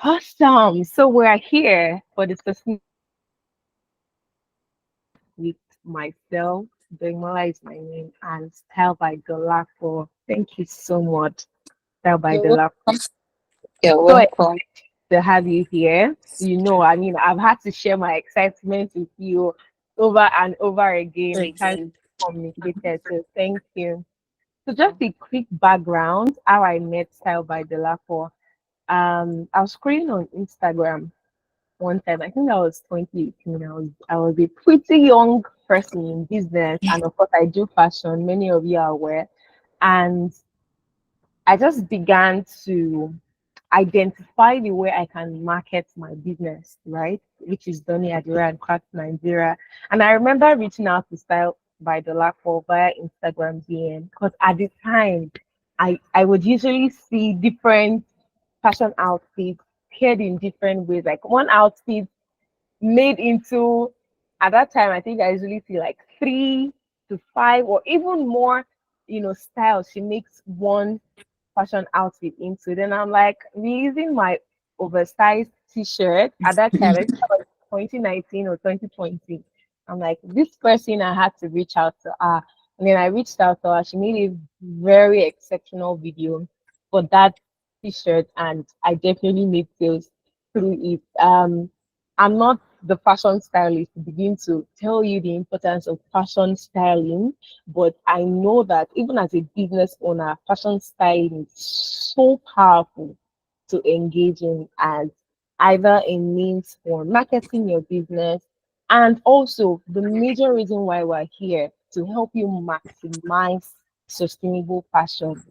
Awesome. So we're here for the session with myself. Doimola is my name, and Style by Dolapo. Thank you so much, Style by You're Dolapo. welcome. You're So excited welcome. to have you here. I've had to share my excitement with you over and over again. We can't Again. communicate it. So thank you. So just a quick background how I met Style by Dolapo. I was scrolling on Instagram one time. I think that was 2018. I was a pretty young person in business, and of course, I do fashion. Many of you are aware, and I just began to identify the way I can market my business, right? Which is Donny Adira and Craft Nigeria. And I remember reaching out to Style by the Lapo via Instagram DM because at the time, I would usually see different fashion outfits paired in different ways. Like one outfit made into at that time I think I usually see like 3 to 5 or even more, styles she makes one fashion outfit into. Then I'm like releasing my oversized t-shirt at that time. I think that was 2019 or 2020. I'm like, this person I had to reach out to her. And then I reached out to her. She made a very exceptional video for that t-shirt and I definitely made sales through it. I'm not the fashion stylist to begin to tell you the importance of fashion styling, but I know that even as a business owner, fashion styling is so powerful to engage in as either a means for marketing your business and also the major reason why we're here to help you maximize sustainable fashion.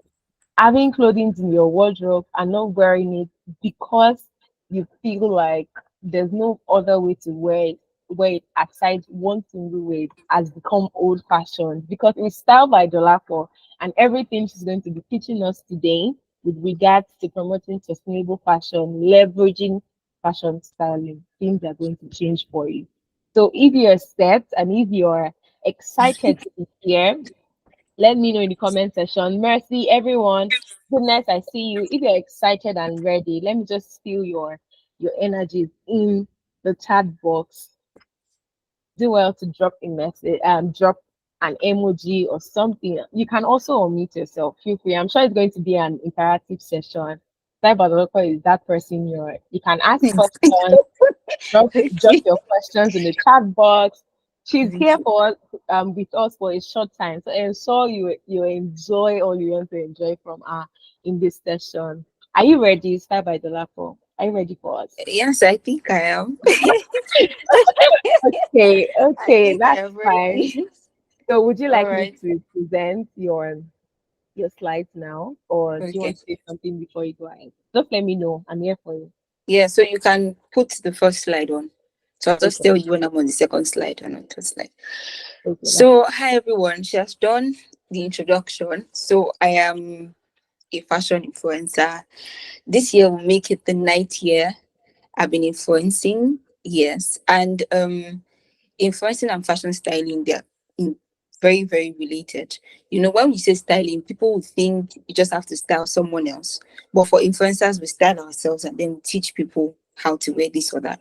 Having clothing in your wardrobe and not wearing it because you feel like there's no other way to wear it aside one single way has become old fashioned because it's style by Dolapo and everything she's going to be teaching us today with regards to promoting sustainable fashion, leveraging fashion styling, things are going to change for you. So if you're set and if you're excited to be here, let me know in the comment section. Mercy, everyone. Goodness, I see you. If you're excited and ready, let me just feel your energies in the chat box. Do well to drop a message, drop an emoji or something. You can also unmute yourself. Feel free. I'm sure it's going to be an interactive session. Cyber is that person you can ask questions, drop Okay. your questions in the chat box. She's Thank here you. for us, with us for a short time. So ensure you enjoy all you want to enjoy from her in this session. Are you ready? Start by the laptop. Are you ready for us? Yes, I think I am. Okay, I okay, think I that's am fine. ready. So would you All like me right. to present your slides now, or do you Okay. want to say something before you go ahead? Just let me know. I'm here for you. Yeah, so you can put the first slide on. So I'll just Okay, tell you when I'm on the second slide and on the third slide. okay, that's So, hi everyone. She has done the introduction. So, I am a fashion influencer. This year will make it the ninth year I've been influencing. Yes. And influencing and fashion styling, they're in very, very related. You know, when we say styling, people would think you just have to style someone else. But for influencers, we style ourselves and then we teach people how to wear this or that.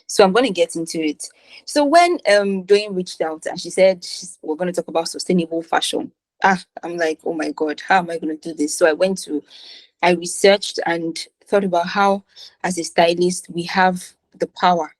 So I'm going to get into it. So when Dwayne reached out and she said we're going to talk about sustainable fashion. I'm like, oh my God, how am I going to do this? So I researched and thought about how, as a stylist, we have the power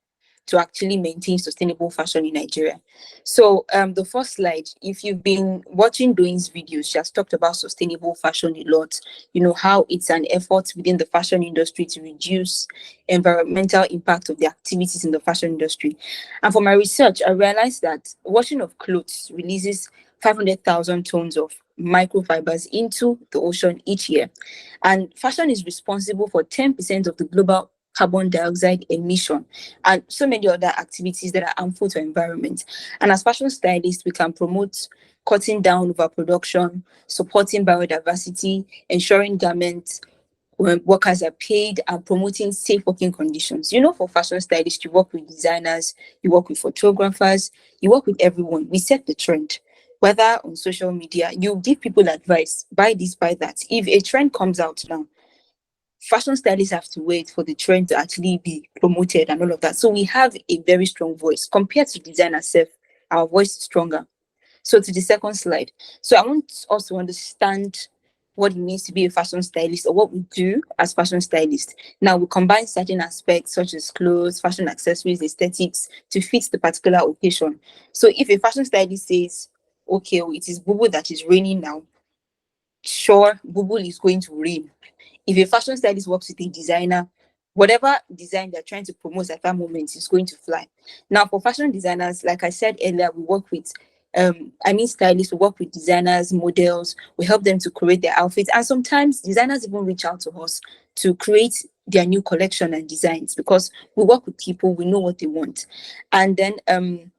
to actually maintain sustainable fashion in Nigeria. So, the first slide, if you've been watching Doin's videos, she has talked about sustainable fashion a lot. You know, how it's an effort within the fashion industry to reduce environmental impact of the activities in the fashion industry. And for my research, I realized that washing of clothes releases 500,000 tons of microfibers into the ocean each year. And fashion is responsible for 10% of the global carbon dioxide emission and so many other activities that are harmful to environment. And as fashion stylists, we can promote cutting down overproduction, supporting biodiversity, ensuring garments when workers are paid, and promoting safe working conditions. You know, for fashion stylists, you work with designers, you work with photographers, you work with everyone. We set the trend. Whether on social media, you give people advice, buy this, buy that. If a trend comes out now, fashion stylists have to wait for the trend to actually be promoted and all of that. So we have a very strong voice compared to designer self. Our voice is stronger. So to the second slide. So I want us to understand what it means to be a fashion stylist or what we do as fashion stylists. Now we combine certain aspects such as clothes, fashion accessories, aesthetics to fit the particular occasion. So if a fashion stylist says, okay, oh, it is boo that is raining now, sure, boo is going to rain. If a fashion stylist works with a designer, whatever design they're trying to promote at that moment is going to fly. Now, for fashion designers, like I said earlier, we work with stylists, we work with designers, models, we help them to create their outfits. And sometimes designers even reach out to us to create their new collection and designs because we work with people, we know what they want. And then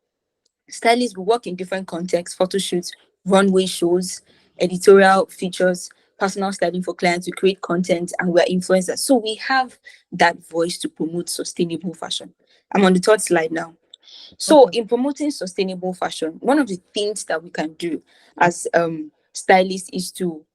stylists will work in different contexts, photo shoots, runway shows, editorial features, personal styling for clients. We create content and we're influencers. So we have that voice to promote sustainable fashion. I'm on the third slide now. So Okay. in promoting sustainable fashion, one of the things that we can do as stylists is to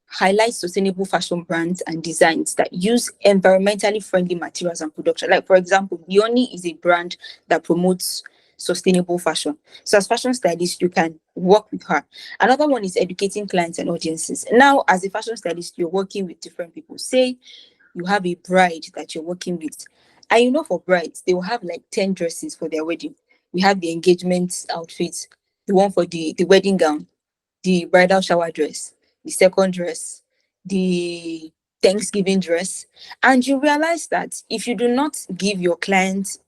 highlight sustainable fashion brands and designs that use environmentally friendly materials and production. Like, for example, Bioni is a brand that promotes sustainable fashion. So, as fashion stylist, you can work with her. Another one is educating clients and audiences. Now, as a fashion stylist, you're working with different people. Say you have a bride that you're working with, and you know, for brides, they will have like 10 dresses for their wedding. We have the engagement outfit, the one for the wedding gown, the bridal shower dress, the second dress, the Thanksgiving dress. And you realize that if you do not give your client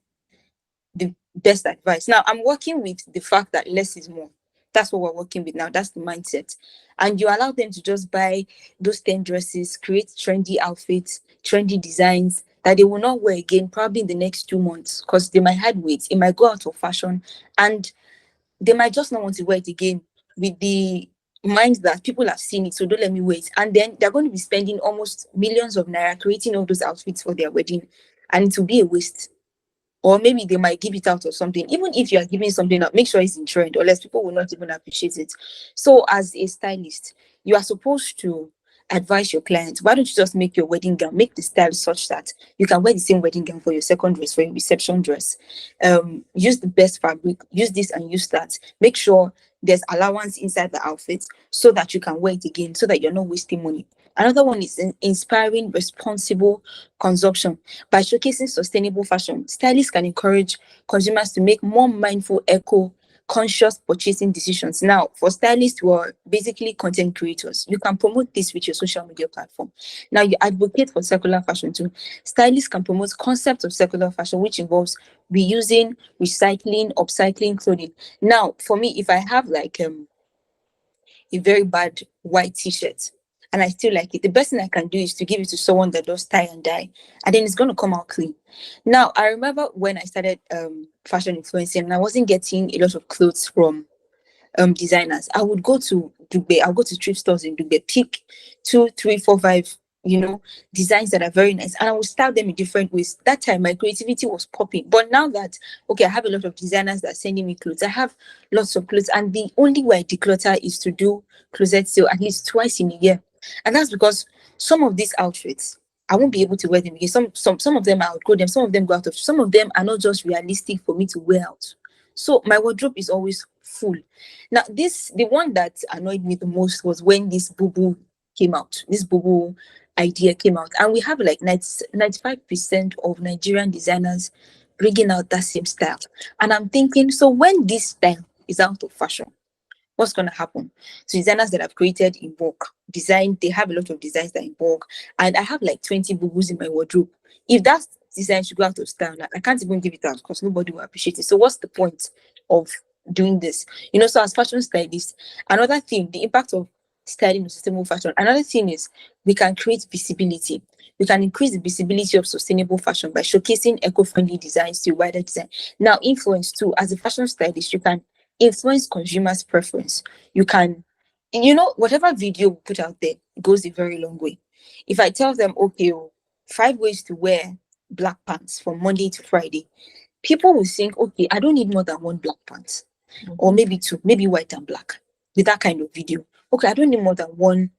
the best advice, now I'm working with the fact that less is more. That's what we're working with now. That's the mindset. And you allow them to just buy those 10 dresses, create trendy outfits, trendy designs that they will not wear again, probably in the next 2 months, because they might have weight, it might go out of fashion, and they might just not want to wear it again with the mind that people have seen it, so don't let me wait. And then they're going to be spending almost millions of naira creating all those outfits for their wedding, and it will be a waste. Or maybe they might give it out or something. Even if you are giving something out, make sure it's in trend, or else people will not even appreciate it. So, as a stylist, you are supposed to advise your clients, why don't you just make your wedding gown, make the style such that you can wear the same wedding gown for your second dress, for your reception dress. Use the best fabric, use this and use that. Make sure there's allowance inside the outfit so that you can wear it again, so that you're not wasting money. Another one is inspiring responsible consumption. By showcasing sustainable fashion, stylists can encourage consumers to make more mindful, eco conscious purchasing decisions. Now, for stylists who are basically content creators, you can promote this with your social media platform. Now, you advocate for circular fashion too. Stylists can promote concepts of circular fashion, which involves reusing, recycling, upcycling clothing. Now, for me, if I have like a very bad white t-shirt and I still like it, the best thing I can do is to give it to someone that does tie and dye, and then it's going to come out clean. Now, I remember when I started fashion influencing and I wasn't getting a lot of clothes from designers. I would go to Dubai, I'll go to thrift stores in Dubai, pick two, three, four, five, designs that are very nice, and I would style them in different ways. That time my creativity was popping. But now that okay, I have a lot of designers that are sending me clothes, I have lots of clothes, and the only way I declutter is to do closet sale at least twice in a year. And that's because some of these outfits I won't be able to wear them again. Some of them I outgrow them, some of them go out of, some of them are not just realistic for me to wear out. So my wardrobe is always full. Now, the one that annoyed me the most was when this boo boo came out. This boo boo idea came out, and we have like 95% of Nigerian designers bringing out that same style. And I'm thinking, so when this style is out of fashion, what's going to happen? So designers that have created in bulk, they have a lot of designs that are in bulk, and I have like 20 boo-boos in my wardrobe. If that design should go out of style, like, I can't even give it out because nobody will appreciate it. So what's the point of doing this? So as fashion stylists, another thing, the impact of styling and sustainable fashion, another thing is we can create visibility. We can increase the visibility of sustainable fashion by showcasing eco-friendly designs to wider design. Now, influence too, as a fashion stylist, you can influence consumers' preference. You can, whatever video we put out there goes a very long way. If I tell them, okay, 5 ways to wear black pants from Monday to Friday, people will think, okay, I don't need more than one black pants, or Mhm. maybe two, maybe white and black, with that kind of video. Okay, I don't need more than one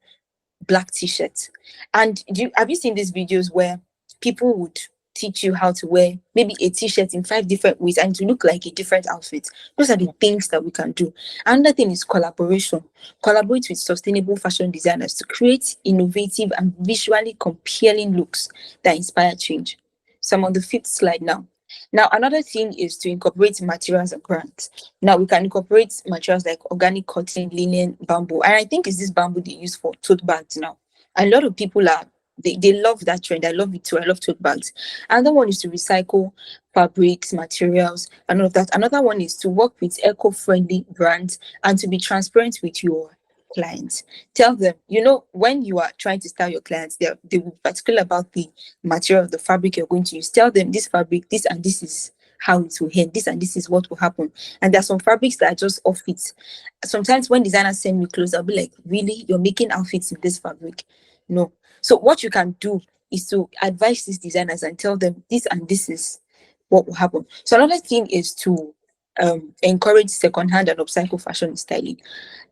black t-shirt. And have you seen these videos where people would teach you how to wear maybe a t-shirt in 5 different ways and to look like a different outfit? Those are the things that we can do. Another thing is collaboration. Collaborate with sustainable fashion designers to create innovative and visually compelling looks that inspire change. So I'm on the fifth slide now. Now, another thing is to incorporate materials and brands. Now, we can incorporate materials like organic cotton, linen, bamboo. And I think it's this bamboo they use for tote bags now. And a lot of people they love that trend. I love it too. I love tote bags. Another one is to recycle fabrics, materials, and all of that. Another one is to work with eco-friendly brands and to be transparent with your clients. Tell them, when you are trying to style your clients, they will be particular about the material of the fabric you're going to use. Tell them this fabric, this and this is how it will end, this and this is what will happen. And there are some fabrics that are just off it. Sometimes when designers send me clothes, I'll be like, really, you're making outfits in this fabric? No. So what you can do is to advise these designers and tell them this and this is what will happen. So another thing is to encourage secondhand and upcycle fashion styling.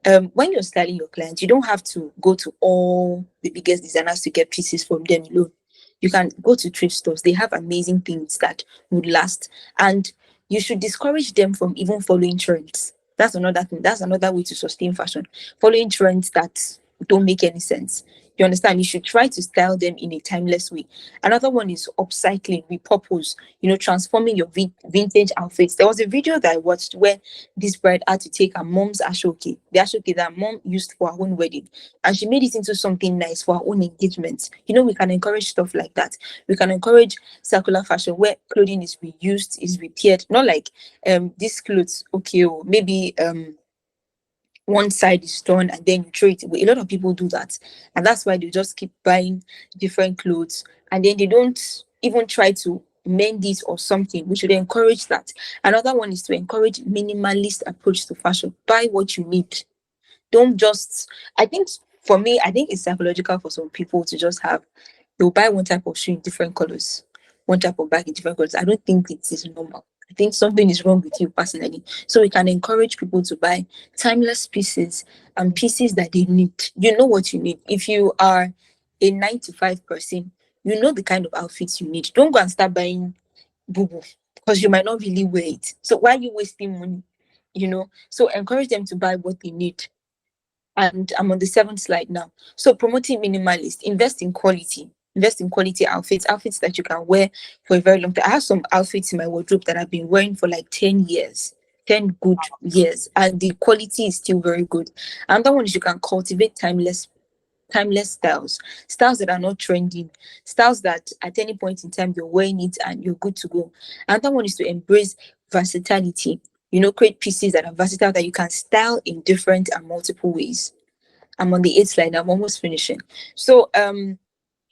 When you're styling your clients, you don't have to go to all the biggest designers to get pieces from them alone. You can go to thrift stores. They have amazing things that would last. And you should discourage them from even following trends. That's another thing. That's another way to sustain fashion. Following trends that don't make any sense. You understand? You should try to style them in a timeless way. Another one is upcycling, repurpose, transforming your vintage outfits. There was a video that I watched where this bride had to take her mom's ashoke, the ashoke that mom used for her own wedding, and she made it into something nice for her own engagement. We can encourage stuff like that. We can encourage circular fashion where clothing is reused, is repaired. Not like these clothes, okay, or maybe one side is torn and then you throw it away. A lot of people do that, and that's why they just keep buying different clothes and then they don't even try to mend it or something. We should encourage that. Another one is to encourage minimalist approach to fashion. Buy what you need. Don't just, I think, for me, I think it's psychological for some people to just have, they'll buy one type of shoe in different colors, one type of bag in different colors. I don't think it is normal. I think something is wrong with you personally. So we can encourage people to buy timeless pieces and pieces that they need. You know what you need. If you are a 9 to 5 person, you know the kind of outfits you need. Don't go and start buying boo boo because you might not really wear it. So why are you wasting money? So encourage them to buy what they need. And I'm on the seventh slide now. So promoting minimalist, invest in quality outfits that you can wear for a very long time. I have some outfits in my wardrobe that I've been wearing for like 10 years, 10 good years, and the quality is still very good. Another one is you can cultivate timeless styles that are not trending, styles that at any point in time you're wearing it and you're good to go. Another one is to embrace versatility. Create pieces that are versatile that you can style in different and multiple ways. I'm on the eighth slide. I'm almost finishing. So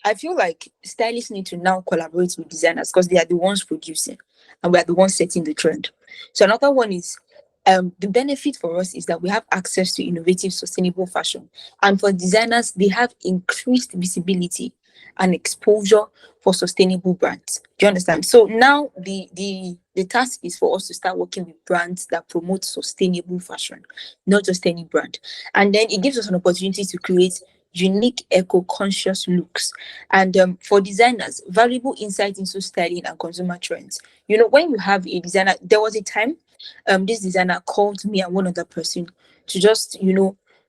I feel like stylists need to now collaborate with designers because they are the ones producing and we are the ones setting the trend. So another one is the benefit for us is that we have access to innovative, sustainable fashion. And for designers, they have increased visibility and exposure for sustainable brands. Do you understand? So now the task is for us to start working with brands that promote sustainable fashion, not just any brand. And then it gives us an opportunity to create unique eco-conscious looks. And for designers, valuable insight into styling and consumer trends. When you have a designer, there was a time this designer called me and one other person to just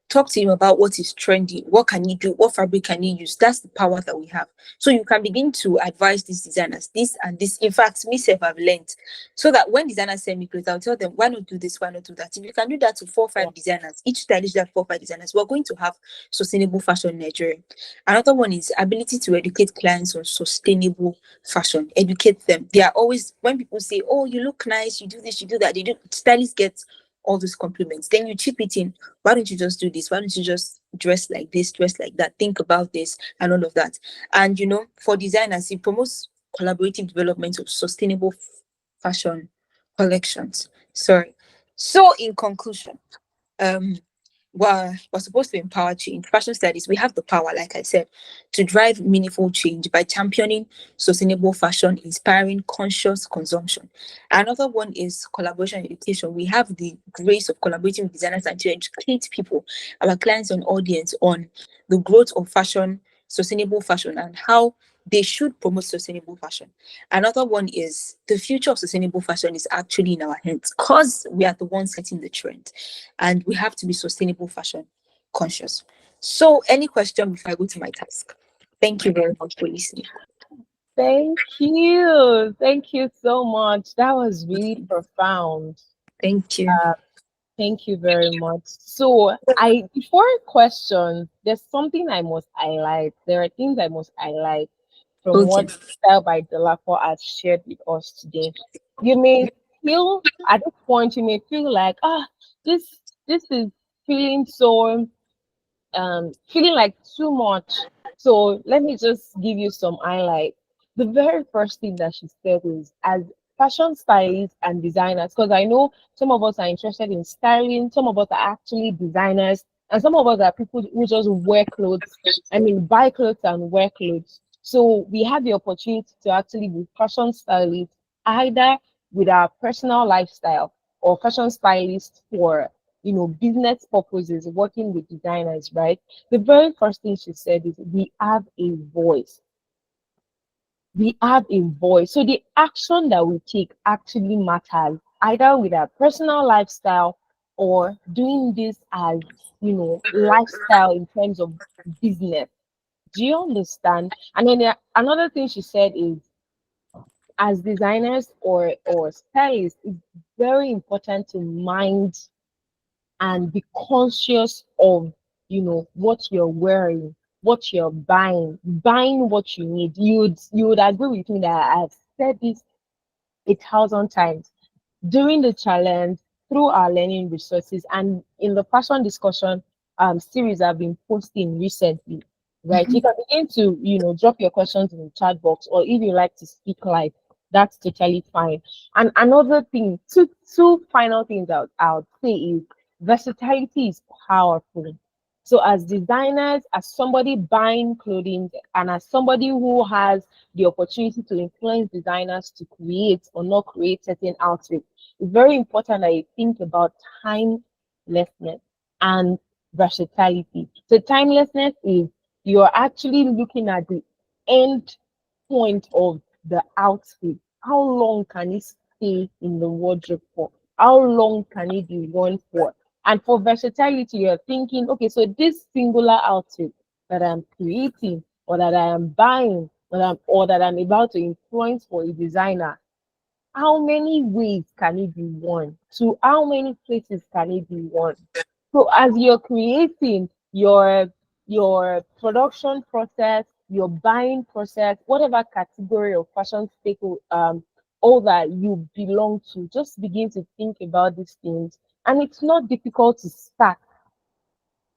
talk to him about what is trendy, what can he do, what fabric can he use. That's the power that we have. So you can begin to advise these designers this and this. In fact, myself, I've learned, so that when designers send me clothes, I'll tell them, why not do this, why not do that. If you can do that to 4 or 5 designers, each stylist that 4 or 5 designers, we're going to have sustainable fashion in Nigeria. Another one is ability to educate clients on sustainable fashion. Educate them. They are always, when people say, oh, you look nice, you do this, you do that, they do, stylists get all those compliments. Then you chip it in. Why don't you just do this? Why don't you just dress like this, dress like that? Think about this and all of that. And for designers, it promotes collaborative development of sustainable fashion collections. Sorry. So in conclusion, um we're supposed to empower change. Fashion studies, we have the power, like I said, to drive meaningful change by championing sustainable fashion, inspiring conscious consumption. Another one is collaboration education. We have the grace of collaborating with designers and to educate people, our clients and audience, on the growth of fashion, sustainable fashion, and how they should promote sustainable fashion. Another one is the future of sustainable fashion is actually in our hands because we are the ones setting the trend and we have to be sustainable fashion conscious. So, any question before I go to my task? Thank you very much for listening. Thank you. Thank you so much. That was really profound. Thank you. Thank you very much. So, before questions, there's something I must highlight. There are things I must highlight from Okay. what Style by Delapo has shared with us today. You may feel at this point, you may feel like, this is feeling so feeling like too much. So let me just give you some highlights. The very first thing that she said is, as fashion stylists and designers, because I know some of us are interested in styling, some of us are actually designers, and some of us are people who just wear clothes. I mean, buy clothes and wear clothes. So we have the opportunity to actually be fashion stylists, either with our personal lifestyle or fashion stylists for business purposes, working with designers, right? The very first thing she said is, we have a voice. We have a voice. So the action that we take actually matters, either with our personal lifestyle or doing this as, lifestyle in terms of business. Do you understand? And then another thing she said is, as designers or stylists, it's very important to mind and be conscious of what you're wearing, what you're buying what you need. You would agree with me that I've said this 1,000 times during the challenge, through our learning resources, and in the fashion discussion series I've been posting recently, right? Mhm. You can begin to, drop your questions in the chat box, or if you like to speak live, that's totally fine. And another thing, two final things I would say is, versatility is powerful. So as designers, as somebody buying clothing, and as somebody who has the opportunity to influence designers to create or not create certain outfits, it's very important that you think about timelessness and versatility. So timelessness is, you're actually looking at the end point of the outfit. How long can it stay in the wardrobe for? How long can it be worn for? And for versatility, you're thinking, okay, so this singular outfit that I'm creating, or that I am buying, or that I'm about to influence for a designer, how many ways can it be worn? To how many places can it be worn? So as you're creating your production process, your buying process, whatever category of fashion staple all that you belong to, just begin to think about these things. And it's not difficult to start,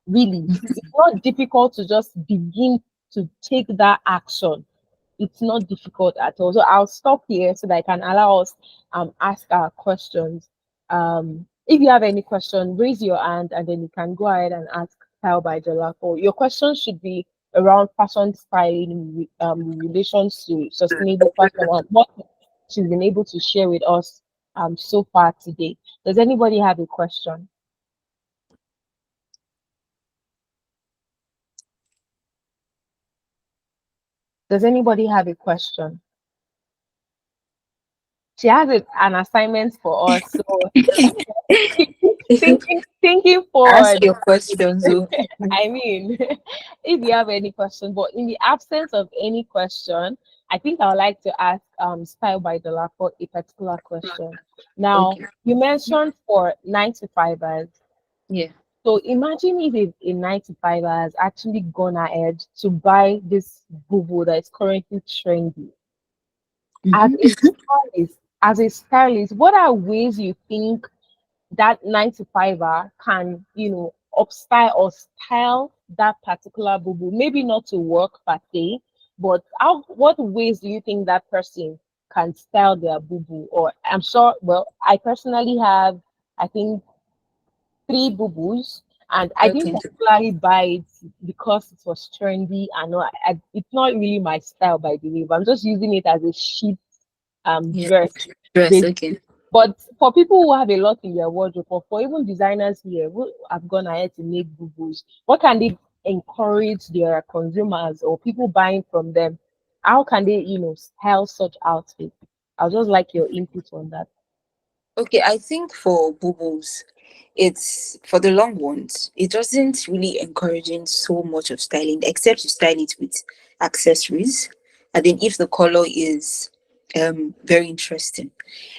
really. It's not difficult to just begin to take that action. It's not difficult at all. So I'll stop here so that I can allow us ask our questions. If you have any question, raise your hand and then you can go ahead and ask Kyle by Jolafo. Your question should be around fashion styling in relation to sustainable fashion and what she's been able to share with us so far today. Does anybody have a question? Does anybody have a question? She has an assignment for us. So thinking Ask forward. your questions. Oh. I mean, if you have any question, but in the absence of any question, I think I would like to ask Style by Dollar for a particular question. Now, Okay. you mentioned for 9 to 5 hours. Yeah. So imagine if a 9 to 5 hours actually gone ahead to buy this boo that is currently trendy. As Mhm. a as a stylist, what are ways you think that 9 to 5 hour can, upstyle or style that particular boo boo? Maybe not to work per se, but what ways do you think that person can style their boo boo? Or I'm sure, well, I personally have, I think, three boo boos. And I didn't Okay. particularly buy it because it was trendy. And no, it's not really my style, by the way. But I'm just using it as a sheet Yeah. dress. Dress. Okay. But for people who have a lot in their wardrobe, or for even designers here who have gone ahead to make boo-boos, what can they encourage their consumers or people buying from them? How can they, style such outfits? I'll just like your input on that. Okay. I think for bubbles, it's for the long ones. It doesn't really encouraging so much of styling, except you style it with accessories, and then if the color is very interesting,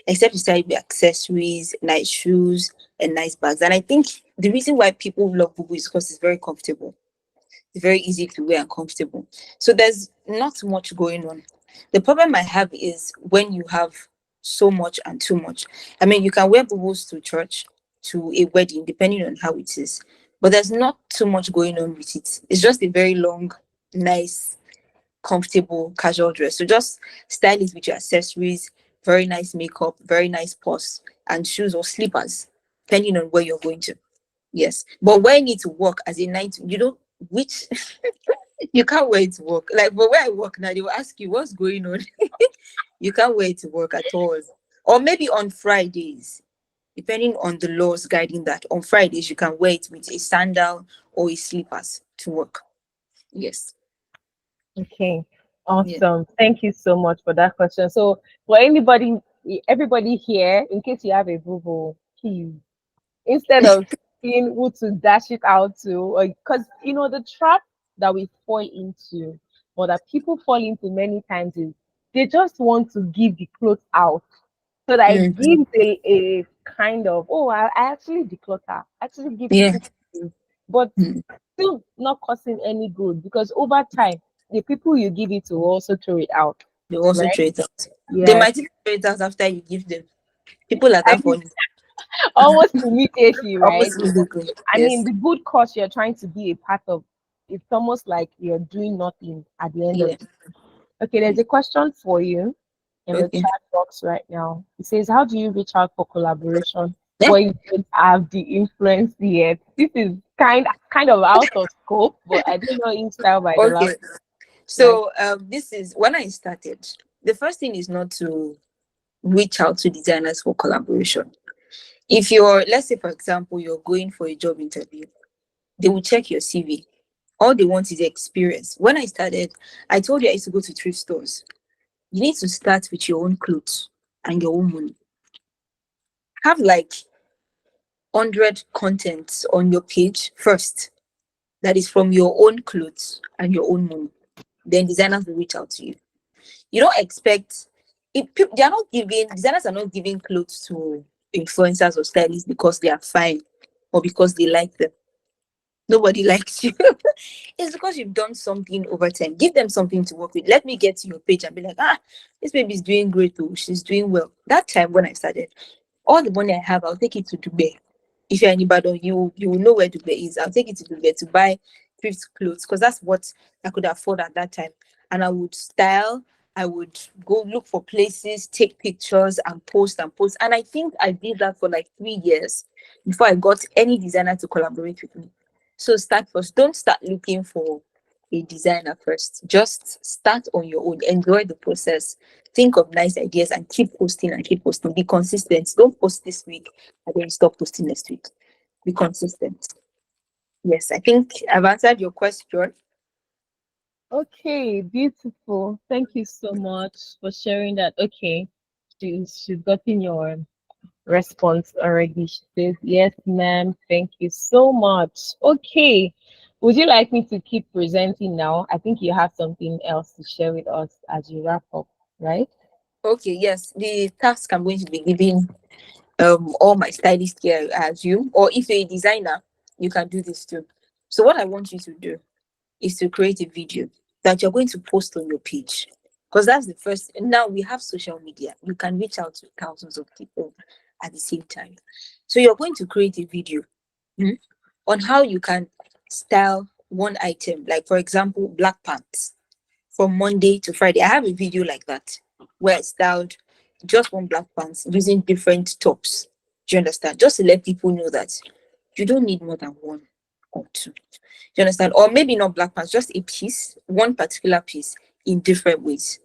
except you style it with accessories, nice shoes, and nice bags. And I think the reason why people love bubbles is because it's very comfortable. It's very easy to wear and comfortable. So there's not much going on. The problem I have is when you have so much and too much. I mean, you can wear bubbles to church, to a wedding, depending on how it is. But there's not too much going on with it. It's just a very long, nice, comfortable, casual dress. So just style it with your accessories, very nice makeup, very nice purse, and shoes or slippers, depending on where you're going to. Yes. But when you need to work as a night, you don't which you can't wear it to work. Like, but where I work now, they will ask you what's going on. You can't wear it to work at all. Or maybe on Fridays, depending on the laws guiding that. On Fridays, you can wear it with a sandal or a slippers to work. Yes. Okay, Yeah. awesome. Thank you so much for that question. So, for everybody here, in case you have a boo, please, instead of seeing who to dash it out to, because the trap that we fall into, or that people fall into many times, is they just want to give the clothes out, so that it Mm, gives a kind of, oh, I actually declutter, actually give yeah. people things, but Mm, still not causing any good, because over time the people you give it to will also throw it out, they also right? throw it out. They Yes. might even throw it out after you give them. People are I that think funny. almost immediately, right? Almost immediately. I mean, Yes. the good cause you're trying to be a part of, it's almost like you're doing nothing at the end of Yeah. it. Okay, there's a question for you in the Okay. chat box right now. It says, how do you reach out for collaboration Yeah. when you don't have the influence yet? This is kind of out of scope, but I don't know in style by the last Okay. like. So this is when I started. The first thing is not to reach out to designers for collaboration. If you're, let's say, for example, you're going for a job interview, they will check your CV. All they want is experience. When I started, I told you I used to go to thrift stores. You need to start with your own clothes and your own money. Have like 100 contents on your page first that is from your own clothes and your own money. Then designers will reach out to you. You don't expect they are not giving designers are not giving clothes to influencers or stylists because they are fine or because they like them. Nobody likes you. It's because you've done something over time. Give them something to work with. Let me get to your page and be like, this baby is doing great. Oh, she's doing well. That time when I started, all the money I have, I'll take it to Dubai. If you're anybody, you will know where Dubai is. I'll take it to Dubai to buy thrift clothes because that's what I could afford at that time. And I would style, I would go look for places, take pictures and post and post. And I think I did that for like 3 years before I got any designer to collaborate with me. So start first. Don't start looking for a designer first. Just start on your own. Enjoy the process. Think of nice ideas and keep posting and keep posting. Be consistent. Don't post this week and then stop posting next week. Be consistent. Yes, I think I've answered your question. Okay, beautiful. Thank you so much for sharing that. Okay, she's gotten your response already. She says, yes, ma'am. Thank you so much. Okay. Would you like me to keep presenting now? I think you have something else to share with us as you wrap up, right? Okay, yes. The task I'm going to be giving all my stylists here as you, or if you're a designer, you can do this too. So what I want you to do is to create a video that you're going to post on your page. Because that's the first. Now we have social media. You can reach out to thousands of people at the same time. So you're going to create a video mm, on how you can style one item, like for example, black pants from Monday to Friday. I have a video like that where I styled just one black pants using different tops. Do you understand? Just to let people know that you don't need more than one. or two. Do you understand? Or maybe not black pants, just a piece, one particular piece in different ways.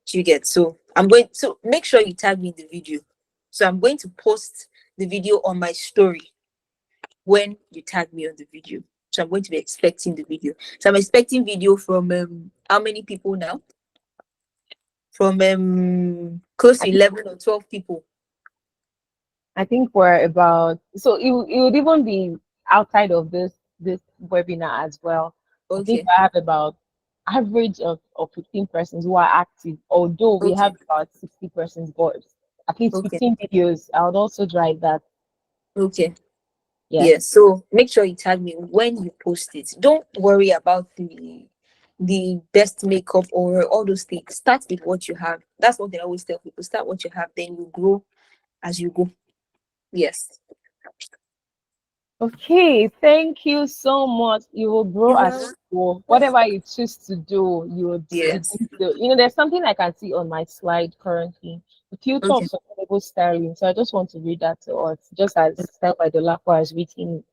Do you get? So I'm going, so make sure you tag me in the video. So I'm going to post the video on my story when you tag me on the video. So I'm going to be expecting the video. So I'm expecting video from how many people now? From close I to think 11 or 12 people. I think we're about, so it would even be outside of this webinar as well. I think Okay. I have about average of 15 persons who are active, although we Okay. have about 60 persons, but at least Okay. 15 videos. I would also drive that. Okay. Yes. Yeah. So make sure you tag me when you post it. Don't worry about the best makeup or all those things. Start with what you have. That's what they always tell people. Start what you have, then you grow as you go. Yes. Okay, thank you so much. You will grow You as know? you go. Whatever you choose to do, you would Yes. begin to. There's something I can see on my slide currently. The future of Okay. sustainable styling. So I just want to read that to us, just as Style by Dolapo has written.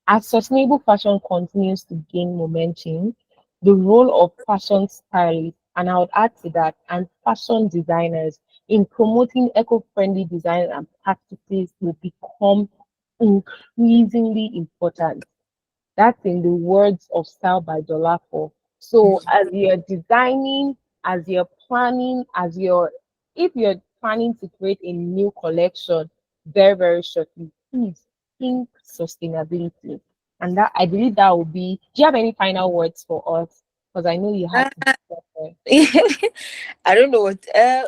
As sustainable fashion continues to gain momentum, the role of fashion stylists, and I would add to that, and fashion designers in promoting eco-friendly design and practices will become increasingly important. That's in the words of Style by Dolapo. So as you're designing, as you're planning, if you're planning to create a new collection very, very shortly, please think sustainability. And that I believe that will be. Do you have any final words for us? Because I know you have to Uh, be there. I don't know what.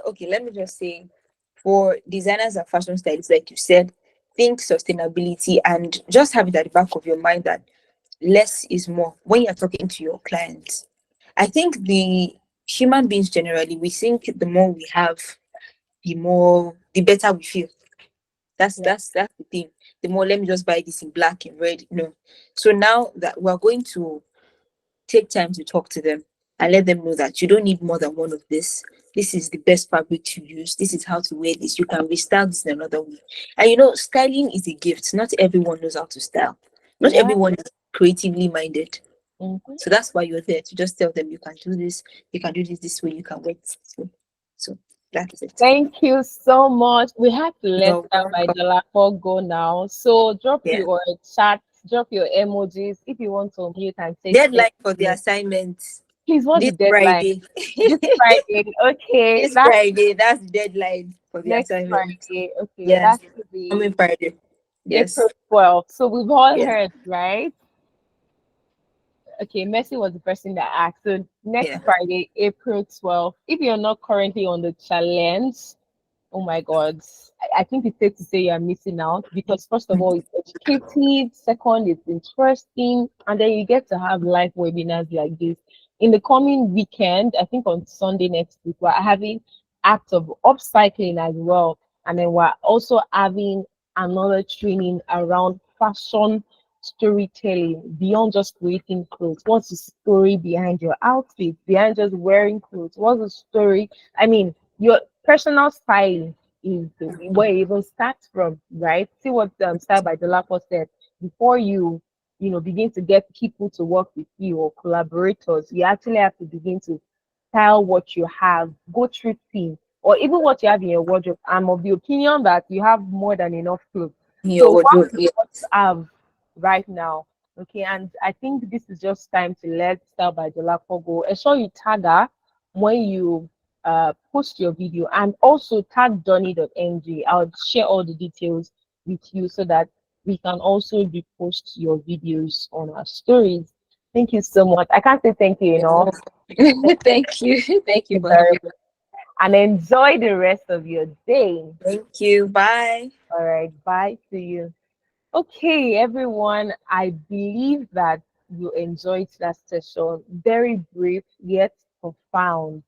Okay, let me just say, for designers and fashion stylists, like you said, think sustainability and just have it at the back of your mind that less is more when you're talking to your clients. I think the human beings generally, we think the more we have, the better we feel. Yeah. That's the thing. The more, let me just buy this in black and red. No. So now that we're going to take time to talk to them and let them know that you don't need more than one of this. This is the best fabric to use. This is how to wear this. You can restyle this in another way. And styling is a gift. Not everyone knows how to style. Not Yeah. everyone is creatively minded. Mhm. So that's why you're there to just tell them you can do this, you can do this way, you can wear this way. So that's it. Thank you so much. We have to let You're Style by welcome. Dolapo go now. So drop Yeah. your chat, drop your emojis if you want to mute and say thank Deadline for the you. assignments Please, what's this the deadline? Friday. This Friday. Okay, This that's Friday, that's the deadline for the next assignment. Friday. Okay, Yes, that should coming be Friday. April Yes, 12th. So we've all yeah, heard, right? Okay, Messi was the person that asked. So next yeah. Friday, April 12th. If you're not currently on the challenge, oh my God. I think it's safe to say you're missing out because, first of all, it's educative. Second, it's interesting. And then you get to have live webinars like this. In the coming weekend, I think on Sunday next week, we're having acts of upcycling as well. And then we're also having another training around fashion storytelling beyond just creating clothes. What's the story behind your outfit, behind just wearing clothes? What's the story? I mean, your personal styling is where it even starts from, right? See what Style by Delapo said. Before you begin to get people to work with you or collaborators, you actually have to begin to style what you have, go through things, or even what you have in your wardrobe. I'm of the opinion that you have more than enough clothes. In your So wardrobe, yeah. what you have right now. Okay, and I think this is just time to let Style by Delapo go. Ensure you tag her when you post your video and also tag Johnny.ng. I'll share all the details with you so that we can also repost your videos on our stories. Thank you so much. I can't say thank you You're enough. welcome. Thank you. Thank you Thank you for very having me. much. And enjoy the rest of your day. Thank you. Bye. All right. Bye to you. Okay, everyone. I believe that you enjoyed that session. Very brief yet profound.